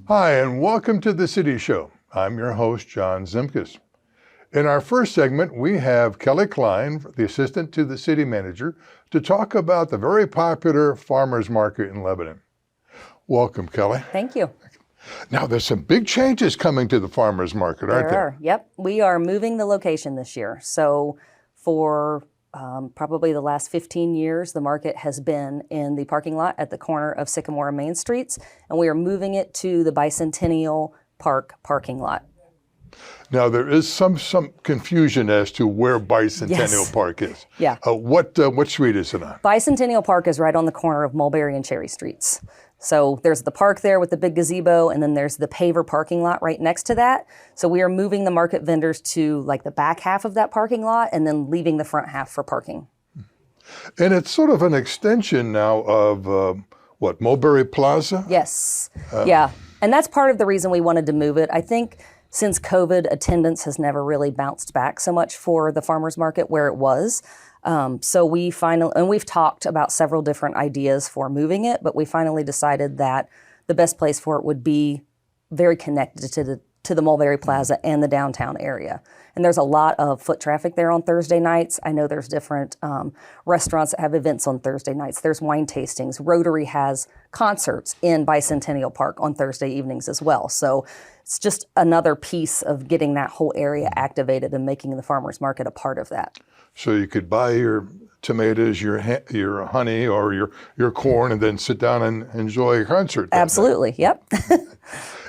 Hi, and welcome to The City Show. I'm your host, John Zimkus. In our first segment, we have Kelly Klein, the assistant to the city manager, to talk about the very popular farmers market in Lebanon. Welcome, Kelly. Thank you. Now, there's some big changes coming to the farmers market, aren't there? Yep. We are moving the location this year. So for probably the last 15 years, the market has been in the parking lot at the corner of Sycamore and Main Streets, and we are moving it to the Bicentennial Park parking lot. Now, there is some confusion as to where Bicentennial Park is. Yeah. What street is it on? Bicentennial Park is right on the corner of Mulberry and Cherry Streets. So there's the park there with the big gazebo, and then there's the paver parking lot right next to that. So we are moving the market vendors to like the back half of that parking lot and then leaving the front half for parking. And it's sort of an extension now of Mulberry Plaza? Yes. Yeah. And that's part of the reason we wanted to move it. I think since COVID, attendance has never really bounced back so much for the farmers market where it was. So we finally, and we've talked about several different ideas for moving it, but we finally decided that the best place for it would be very connected to the Mulberry Plaza and the downtown area. And there's a lot of foot traffic there on Thursday nights. I know there's different restaurants that have events on Thursday nights. There's wine tastings. Rotary has concerts in Bicentennial Park on Thursday evenings as well. So it's just another piece of getting that whole area activated and making the farmers market a part of that. So you could buy your tomatoes, your honey, or your corn, and then sit down and enjoy a concert. Absolutely. Yep.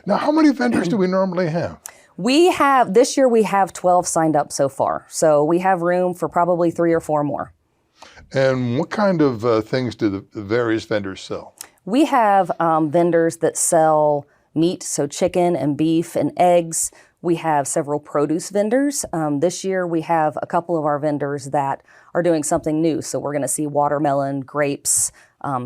Now, how many vendors do we normally have? This year we have 12 signed up so far. So we have room for probably 3 or 4 more. And what kind of things do the various vendors sell? We have vendors that sell meat, so chicken and beef and eggs. We have several produce vendors. This year we have a couple of our vendors that are doing something new. So we're going to see watermelon, grapes,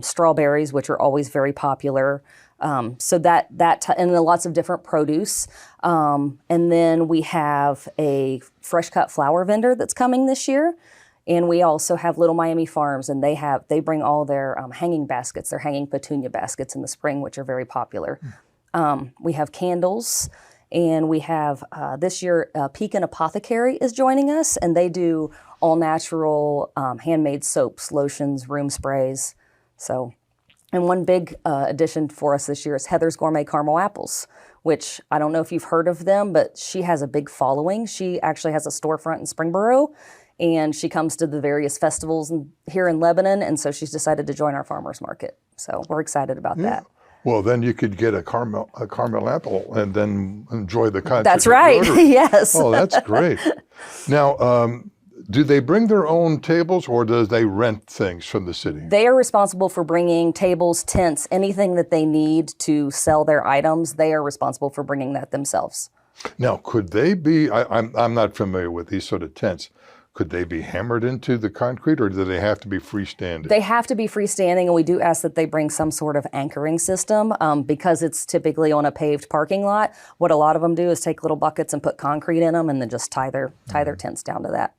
strawberries, which are always very popular. So and lots of different produce. And then we have a fresh cut flower vendor that's coming this year. And we also have Little Miami Farms, and they bring all their hanging baskets, their hanging petunia baskets in the spring, which are very popular. We have candles. And we have, this year, Pekin Apothecary is joining us, and they do all natural handmade soaps, lotions, room sprays. So, and one big addition for us this year is Heather's Gourmet Caramel Apples, which I don't know if you've heard of them, but she has a big following. She actually has a storefront in Springboro, and she comes to the various festivals here in Lebanon, and so she's decided to join our farmers market. So we're excited about that. Well, then you could get a caramel apple and then enjoy the concert. That's right. Yes. Oh, that's great. Now, do they bring their own tables, or do they rent things from the city? They are responsible for bringing tables, tents, anything that they need to sell their items. They are responsible for bringing that themselves. Now, could they be? I'm not familiar with these sort of tents. Could they be hammered into the concrete, or do they have to be freestanding? They have to be freestanding, and we do ask that they bring some sort of anchoring system because it's typically on a paved parking lot. What a lot of them do is take little buckets and put concrete in them and then just tie their tents down to that.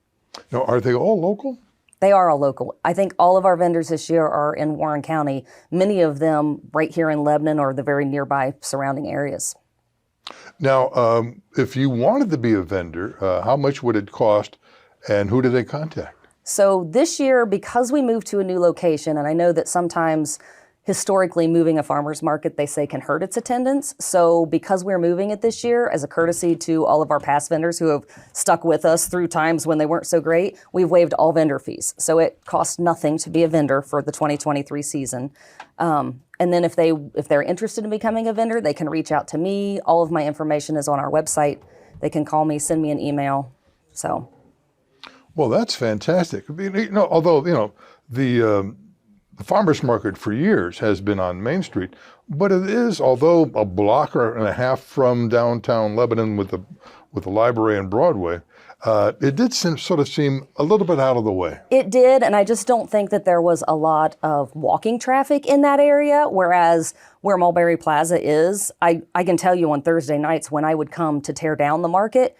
Now, are they all local? They are all local. I think all of our vendors this year are in Warren County, many of them right here in Lebanon or the very nearby surrounding areas. Now, if you wanted to be a vendor, how much would it cost? And who do they contact? So this year, because we moved to a new location, and I know that sometimes historically moving a farmer's market, they say can hurt its attendance. So because we're moving it this year, as a courtesy to all of our past vendors who have stuck with us through times when they weren't so great, we've waived all vendor fees. So it costs nothing to be a vendor for the 2023 season. And then if they're interested in becoming a vendor, they can reach out to me. All of my information is on our website. They can call me, send me an email. So. Well, that's fantastic. Although the farmers market for years has been on Main Street, but it is, although a block and a half from downtown Lebanon with the library and Broadway, it did seem a little bit out of the way. It did, and I just don't think that there was a lot of walking traffic in that area, whereas where Mulberry Plaza is, I can tell you on Thursday nights when I would come to tear down the market,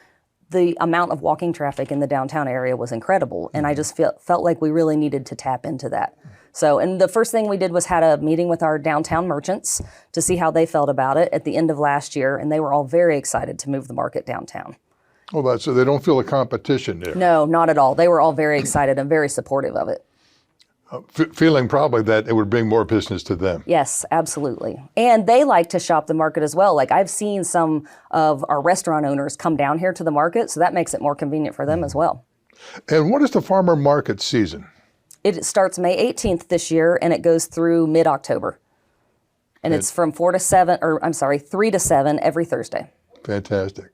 the amount of walking traffic in the downtown area was incredible. And I just felt like we really needed to tap into that. So, and the first thing we did was had a meeting with our downtown merchants to see how they felt about it at the end of last year. And they were all very excited to move the market downtown. Well, that's so they don't feel a competition there. No, not at all. They were all very excited and very supportive of it. Feeling probably that it would bring more business to them. Yes, absolutely. And they like to shop the market as well. Like I've seen some of our restaurant owners come down here to the market, so that makes it more convenient for them as well. And what is the farmer market season? It starts May 18th this year and it goes through mid-October. And it's from 3 to 7 every Thursday. Fantastic.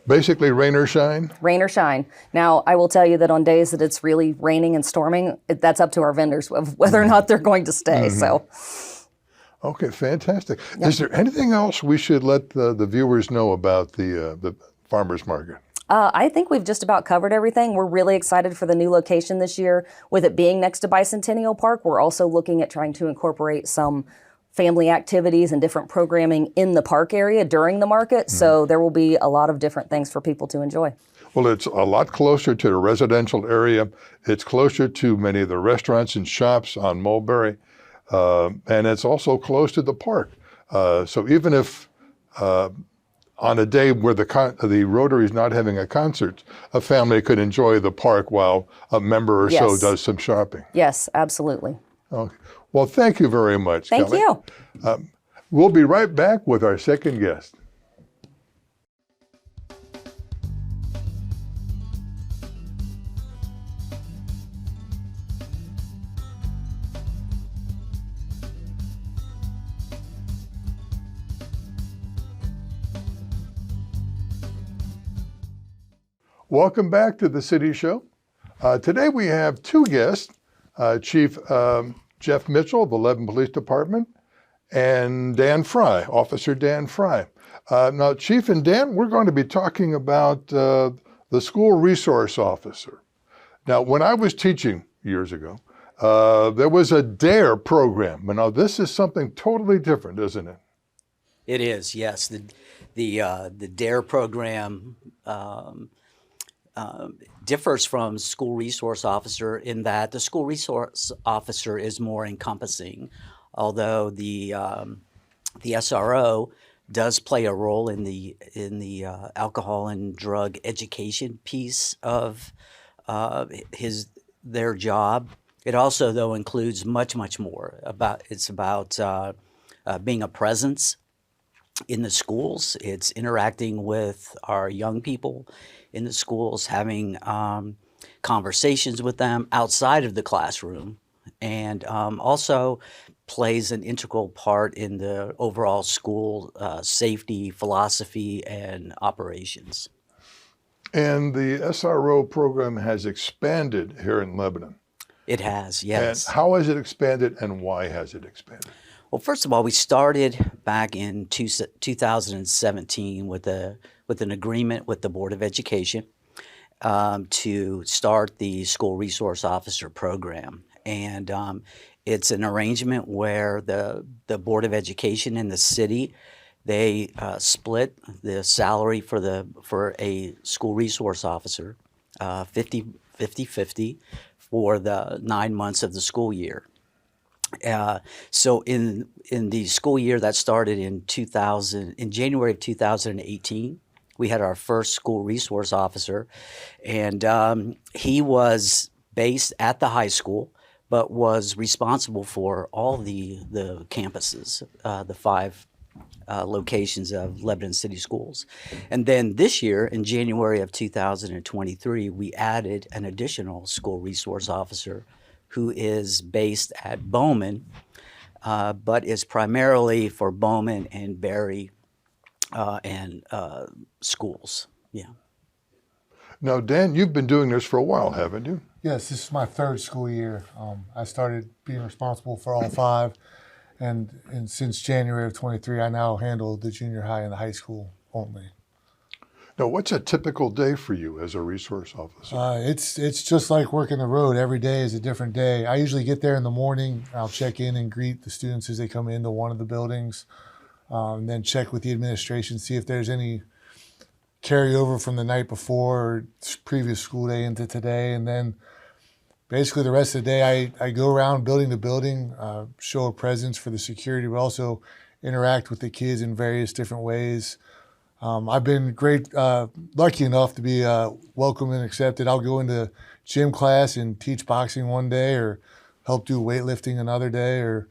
Basically rain or shine? Rain or shine. Now, I will tell you that on days that it's really raining and storming, that's up to our vendors of whether or not they're going to stay. So, okay, fantastic. Yep. Is there anything else we should let the viewers know about the farmers market? I think we've just about covered everything. We're really excited for the new location this year. With it being next to Bicentennial Park, we're also looking at trying to incorporate some family activities and different programming in the park area during the market. So there will be a lot of different things for people to enjoy. Well, it's a lot closer to the residential area. It's closer to many of the restaurants and shops on Mulberry. And it's also close to the park. So even if on a day where the Rotary is not having a concert, a family could enjoy the park while a member or so does some shopping. Yes, absolutely. Okay. Well, thank you very much, Thank Kelly. you. We'll be right back with our second guest. Welcome back to the City Show. Today we have two guests, Chief Jeff Mitchell of the Lebanon Police Department and Dan Fry, Officer Dan Fry. Now, Chief and Dan, we're going to be talking about the school resource officer. Now, when I was teaching years ago, there was a DARE program. But now this is something totally different, isn't it? It is, yes. The DARE program differs from school resource officer in that the school resource officer is more encompassing, although the SRO does play a role in the alcohol and drug education piece of their job. It also, though, includes much more. It's about being a presence in the schools. It's interacting with our young people in the schools, having conversations with them outside of the classroom, and also plays an integral part in the overall school safety philosophy and operations. And the SRO program has expanded here in Lebanon. It has, yes. And how has it expanded and why has it expanded? Well, first of all, we started back in 2017 with an agreement with the Board of Education to start the School Resource Officer program. And it's an arrangement where the Board of Education and the city, they split the salary for a school resource officer 50-50 for the 9 months of the school year. So in the school year that started in January of 2018, we had our first school resource officer, and he was based at the high school, but was responsible for all the campuses, the 5 locations of Lebanon City Schools. And then this year, in January of 2023, we added an additional school resource officer who is based at Bowman, but is primarily for Bowman and Berry and schools. Yeah. Now, Dan, you've been doing this for a while, haven't you? Yes, this is my 3rd school year. I started being responsible for all 5, and since January of 23, I now handle the junior high and the high school only. Now, what's a typical day for you as a resource officer? It's just like working the road. Every day is a different day. I usually get there in the morning. I'll check in and greet the students as they come into one of the buildings, and then check with the administration, see if there's any carry over from the night before or previous school day into today. And then basically the rest of the day, I go around building to building, show a presence for the security, but also interact with the kids in various different ways. I've been lucky enough to be welcomed and accepted. I'll go into gym class and teach boxing one day, or help do weightlifting another day, or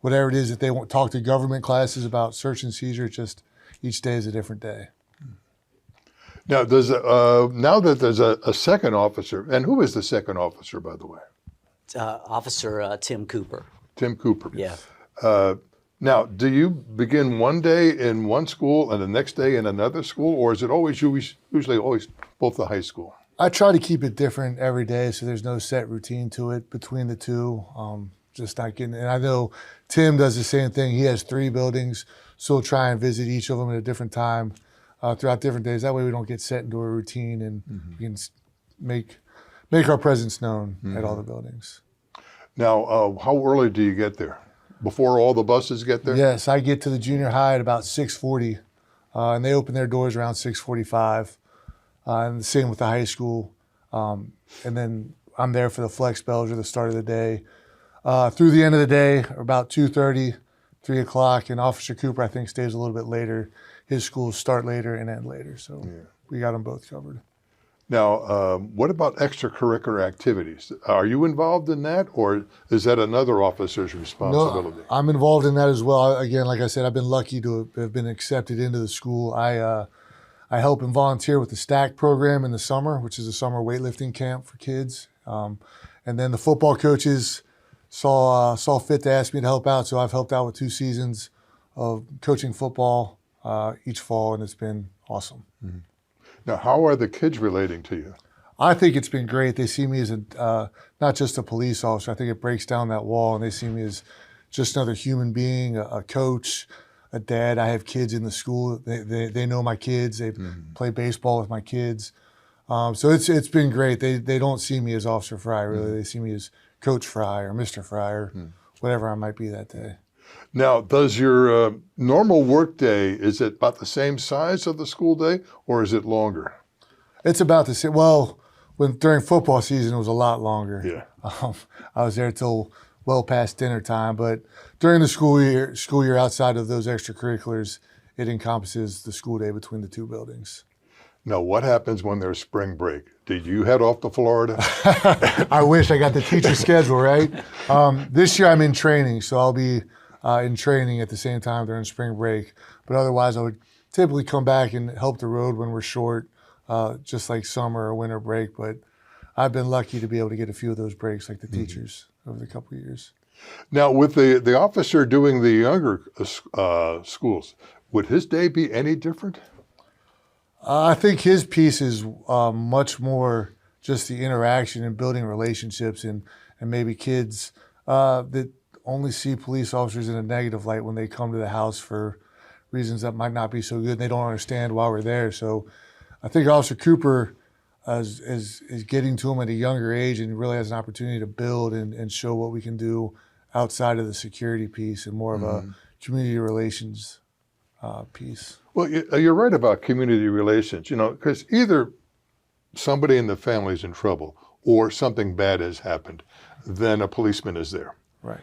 whatever it is that they want. Talk to government classes about search and seizure. Just each day is a different day. Now, now that there's a second officer, and who is the second officer, by the way? Officer Tim Cooper. Tim Cooper. Yeah. Now, do you begin one day in one school and the next day in another school, or is it usually always both the high school? I try to keep it different every day, so there's no set routine to it between the two. Just not getting. And I know Tim does the same thing. He has 3 buildings, so we'll try and visit each of them at a different time throughout different days. That way, we don't get set into a routine, and we can make our presence known at all the buildings. Now, how early do you get there? Before all the buses get there? Yes, I get to the junior high at about 6:40, and they open their doors around 6:45. And the same with the high school. And then I'm there for the flex bells or the start of the day. Through the end of the day, about 2:30, 3 o'clock, and Officer Cooper, I think, stays a little bit later. His schools start later and end later, so we got them both covered. Now, what about extracurricular activities? Are you involved in that, or is that another officer's responsibility? No, I'm involved in that as well. Again, like I said, I've been lucky to have been accepted into the school. I help and volunteer with the STACK program in the summer, which is a summer weightlifting camp for kids. And then the football coaches saw fit to ask me to help out, so I've helped out with 2 seasons of coaching football each fall, and it's been awesome. Mm-hmm. Now, how are the kids relating to you? I think it's been great. They see me as not just a police officer. I think it breaks down that wall, and they see me as just another human being, a coach, a dad. I have kids in the school. They know my kids. They play baseball with my kids. So it's been great. They don't see me as Officer Fry, really. They see me as Coach Fry or Mr. Fry or whatever I might be that day. Now, does your normal work day, is it about the same size of the school day, or is it longer? It's about the same. Well, during football season, it was a lot longer. Yeah. I was there till well past dinner time, but during the school year outside of those extracurriculars, it encompasses the school day between the 2 buildings. Now, what happens when there's spring break? Did you head off to Florida? I wish I got the teacher schedule, right? This year I'm in training, so I'll be in training at the same time during spring break. But otherwise, I would typically come back and help the road when we're short, just like summer or winter break. But I've been lucky to be able to get a few of those breaks, like the teachers, over the couple of years. Now, with the officer doing the younger schools, would his day be any different? I think his piece is much more just the interaction and building relationships, and maybe kids that only see police officers in a negative light when they come to the house for reasons that might not be so good. They don't understand why we're there. So I think Officer Cooper is getting to them at a younger age and really has an opportunity to build and show what we can do outside of the security piece and more of a community relations piece. Well, you're right about community relations, because either somebody in the family is in trouble or something bad has happened, then a policeman is there. Right.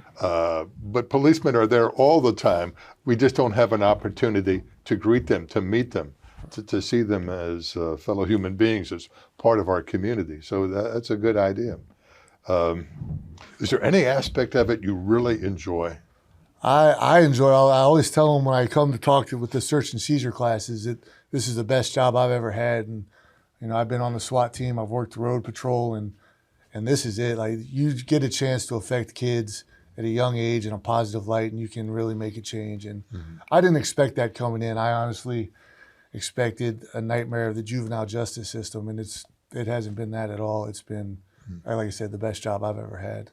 But policemen are there all the time. We just don't have an opportunity to greet them, to meet them, to see them as fellow human beings, as part of our community. So that's a good idea. Is there any aspect of it you really enjoy? I enjoy I always tell them when I come to talk with the search and seizure classes that this is the best job I've ever had. And, I've been on the SWAT team, I've worked road patrol, and this is it. Like, you get a chance to affect kids at a young age in a positive light, and you can really make a change. And I didn't expect that coming in. I honestly expected a nightmare of the juvenile justice system, and it hasn't been that at all. It's been, like I said, the best job I've ever had.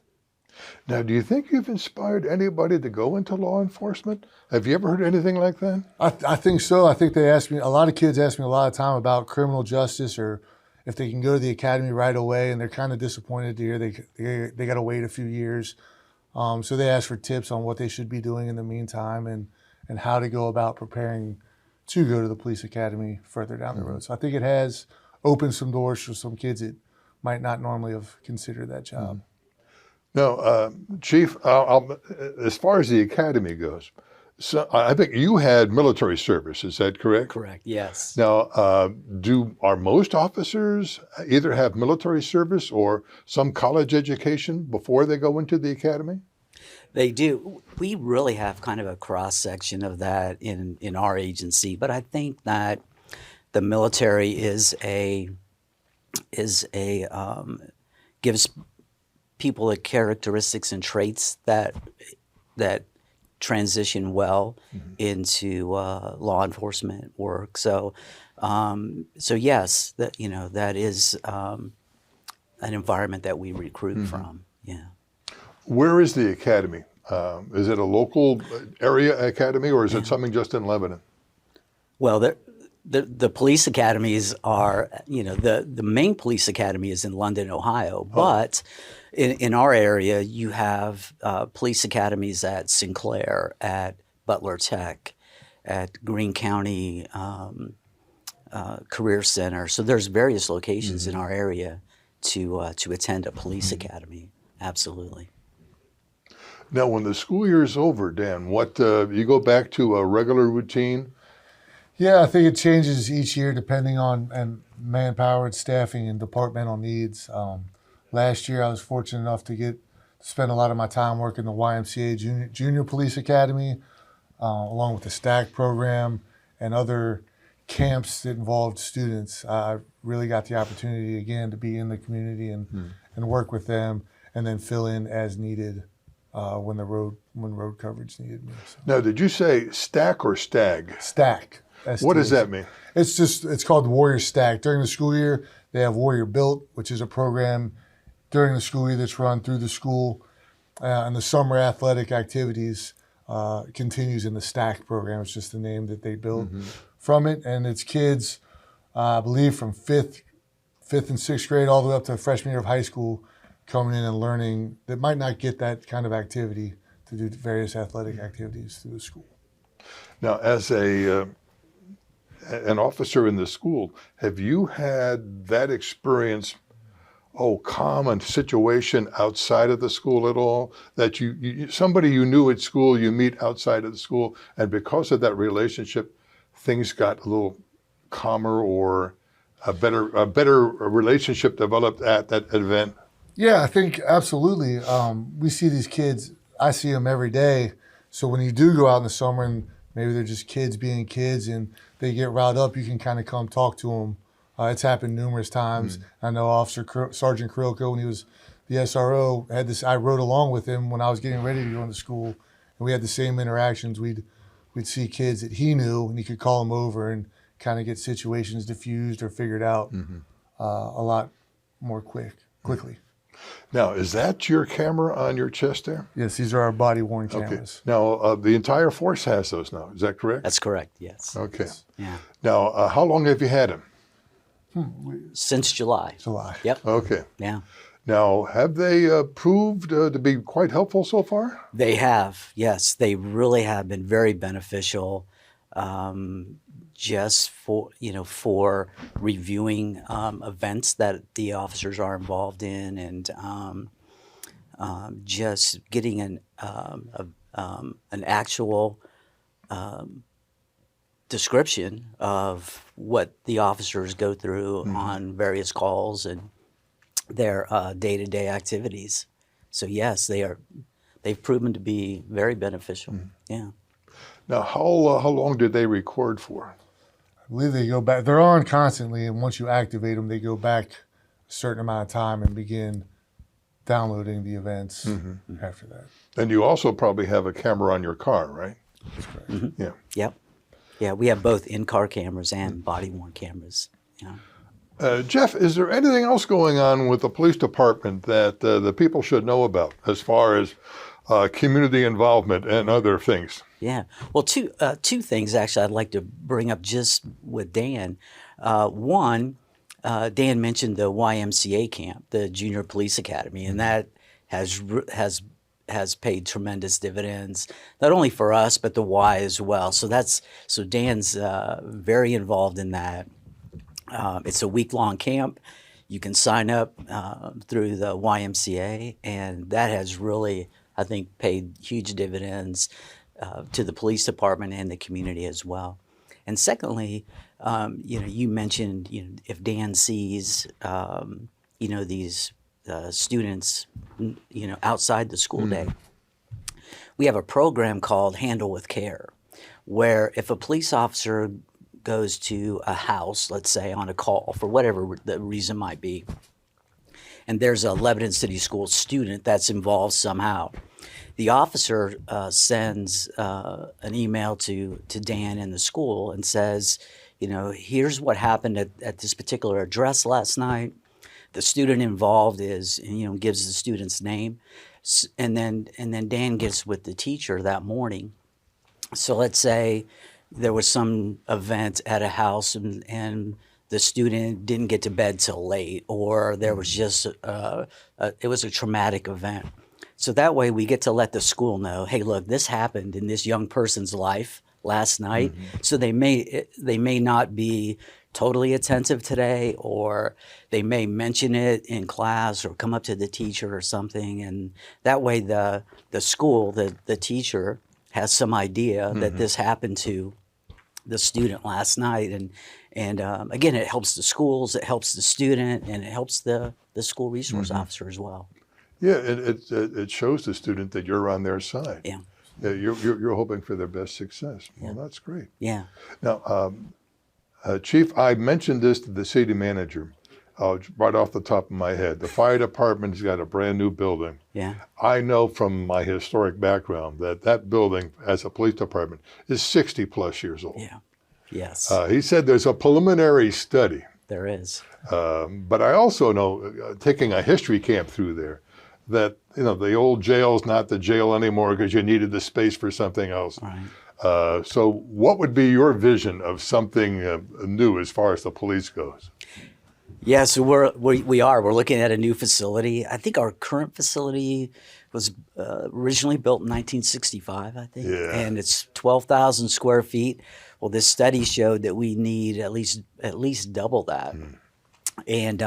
Now, do you think you've inspired anybody to go into law enforcement? Have you ever heard anything like that? I think so. I think a lot of kids ask me a lot of time about criminal justice, or if they can go to the academy right away, and they're kind of disappointed to hear they got to wait a few years. So they ask for tips on what they should be doing in the meantime, and how to go about preparing to go to the police academy further down the road. So I think it has opened some doors for some kids that might not normally have considered that job. Now, Chief, as far as the academy goes, so I think you had military service. Is that correct? Correct. Yes. Now, are most officers either have military service or some college education before they go into the academy? They do. We really have kind of a cross section of that in our agency, but I think that the military gives people the characteristics and traits that transition well into law enforcement work. So yes, that is an environment that we recruit from. Yeah. Where is the academy? Is it a local area academy, or is it something just in Lebanon? Well, the police academies are, the main police academy is in London, Ohio, but in our area, you have police academies at Sinclair, at Butler Tech, at Greene County Career Center. So there's various locations in our area to attend a police academy. Absolutely. Now, when the school year is over, Dan, what you go back to a regular routine? Yeah, I think it changes each year depending on manpower and staffing and departmental needs. Last year, I was fortunate enough to spend a lot of my time working the YMCA Junior Police Academy, along with the STAC program and other camps that involved students. I really got the opportunity again to be in the community and work with them, and then fill in as needed when road coverage needed me. So. Now, did you say STAC or STAG? STAC. What does that mean? It's called Warrior STAC. During the school year, they have Warrior Built, which is a program during the school year that's run through the school, and the summer athletic activities continues in the STAC program. It's just the name that they build from it, and it's kids, I believe, from fifth and sixth grade all the way up to freshman year of high school, coming in and learning that might not get that kind of activity to do various athletic activities through the school. Now, as an officer in the school, have you had that experience, common situation outside of the school at all? That somebody you knew at school, you meet outside of the school, and because of that relationship, things got a little calmer, or a better relationship developed at that event? Yeah, I think absolutely. We see these kids, I see them every day. So when you do go out in the summer and maybe they're just kids being kids and they get riled up, you can kind of come talk to them. It's happened numerous times. I know Sergeant Krilko, when he was the SRO, had this. I rode along with him when I was getting ready to go into school, and we had the same interactions. We'd see kids that he knew, and he could call them over and kind of get situations diffused or figured out a lot more quickly. Now, is that your camera on your chest there? Yes, these are our body-worn cameras. Okay. Now, the entire force has those now. Is that correct? That's correct, yes. Okay. Yeah. Now, how long have you had them? Since July. Yep. Okay. Yeah. Now, have they proved to be quite helpful so far? They have, yes. They really have been very beneficial, just for reviewing events that the officers are involved in, and just getting an actual description of what the officers go through on various calls and their day-to-day activities. So yes, they've proven to be very beneficial. Yeah. Now, how long did they record for? I believe they go back. They're on constantly, and once you activate them, they go back a certain amount of time and begin downloading the events after that. And you also probably have a camera on your car, right? That's correct. Yeah. Yep. Yeah, we have both in-car cameras and body-worn cameras. Yeah. Jeff, is there anything else going on with the police department that the people should know about as far as community involvement and other things? Yeah. Well, two things actually I'd like to bring up just with Dan. One, Dan mentioned the YMCA camp, the Junior Police Academy, and that has has paid tremendous dividends, not only for us but the Y as well. So Dan's very involved in that. It's a week-long camp. You can sign up through the YMCA, and that has really, I think, paid huge dividends to the police department and the community as well. And secondly, you mentioned, if Dan sees, these students, outside the school day, we have a program called Handle with Care, where if a police officer goes to a house, let's say on a call for whatever the reason might be, and there's a Lebanon City School student that's involved somehow, the officer sends an email to Dan in the school and says, here's what happened at this particular address last night. The student involved is, gives the student's name, and then Dan gets with the teacher that morning. So let's say there was some event at a house and the student didn't get to bed till late, or there was just it was a traumatic event. So that way we get to let the school know, hey, look, this happened in this young person's life last night. So they may not be totally attentive today, or they may mention it in class or come up to the teacher or something, and that way the school, the teacher has some idea that this happened to the student last night, and again, it helps the schools, it helps the student, and it helps the school resource officer as well. Yeah, it shows the student that you're on their side. Yeah. Yeah, you're hoping for their best success. Well, that's great. Yeah. Now, Chief, I mentioned this to the city manager right off the top of my head. The fire department's got a brand new building. Yeah. I know from my historic background that building, as a police department, is 60 plus years old. Yeah. Yes. He said there's a preliminary study. There is. But I also know, taking a history camp through there, that the old jail's not the jail anymore because you needed the space for something else. Right. So what would be your vision of something new as far as the police goes? Yeah, so we're looking at a new facility. I think our current facility was originally built in 1965, I think, and it's 12,000 square feet. Well, this study showed that we need at least double that. And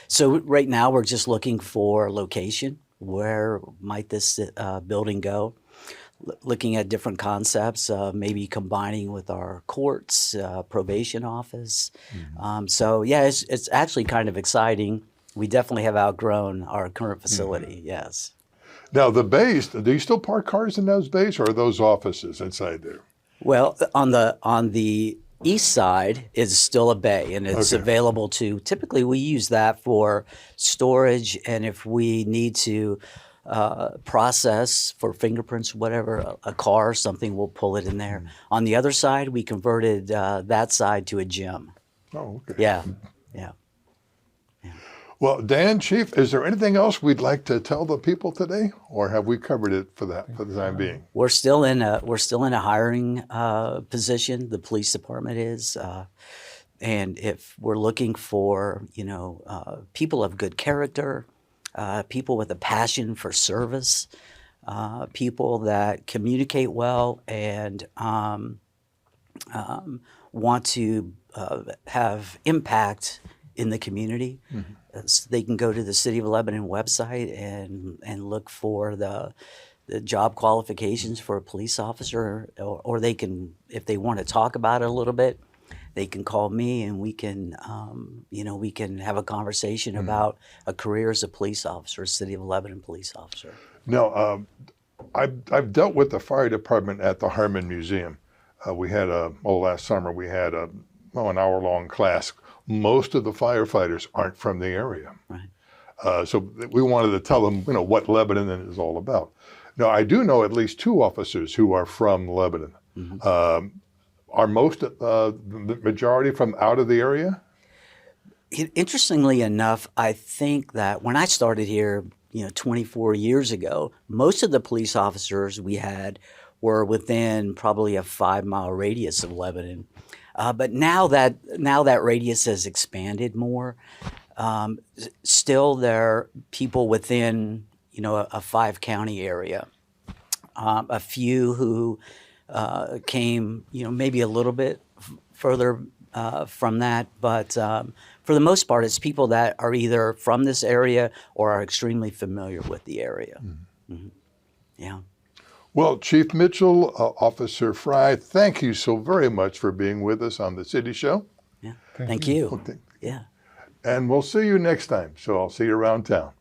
so right now we're just looking for location. Where might this building go? Looking at different concepts, maybe combining with our courts, probation office. So yeah, it's actually kind of exciting. We definitely have outgrown our current facility, yes. Now the bays, do you still park cars in those bays, or are those offices inside there? Well, on the east side is still a bay, and it's available to, typically we use that for storage, and if we need to process for fingerprints, whatever, a car or something, we'll pull it in there. On the other side, we converted that side to a gym. Oh, okay. Yeah. Well, Dan, Chief, is there anything else we'd like to tell the people today, or have we covered it for the time being? We're still in a hiring position. The police department is, and if we're looking for people of good character, people with a passion for service, people that communicate well and want to have impact in the community. So they can go to the City of Lebanon website and look for the job qualifications for a police officer, or they can, if they want to talk about it a little bit, they can call me and we can have a conversation about a career as a police officer, a City of Lebanon police officer. Now, I've dealt with the fire department at the Harmon Museum. We had last summer we had an hour-long class. Most of the firefighters aren't from the area. Right. So we wanted to tell them, what Lebanon is all about. Now, I do know at least 2 officers who are from Lebanon. Are most, the majority from out of the area? Interestingly enough, I think that when I started here, 24 years ago, most of the police officers we had were within probably a 5-mile radius of Lebanon. But now that radius has expanded more, still there are people within a 5-county area. A few who came, maybe a little bit further from that, but for the most part, it's people that are either from this area or are extremely familiar with the area. Mm-hmm. Yeah. Well, Chief Mitchell, Officer Fry, thank you so very much for being with us on the City Show. Yeah. Thank you. Okay. Yeah. And we'll see you next time. So I'll see you around town.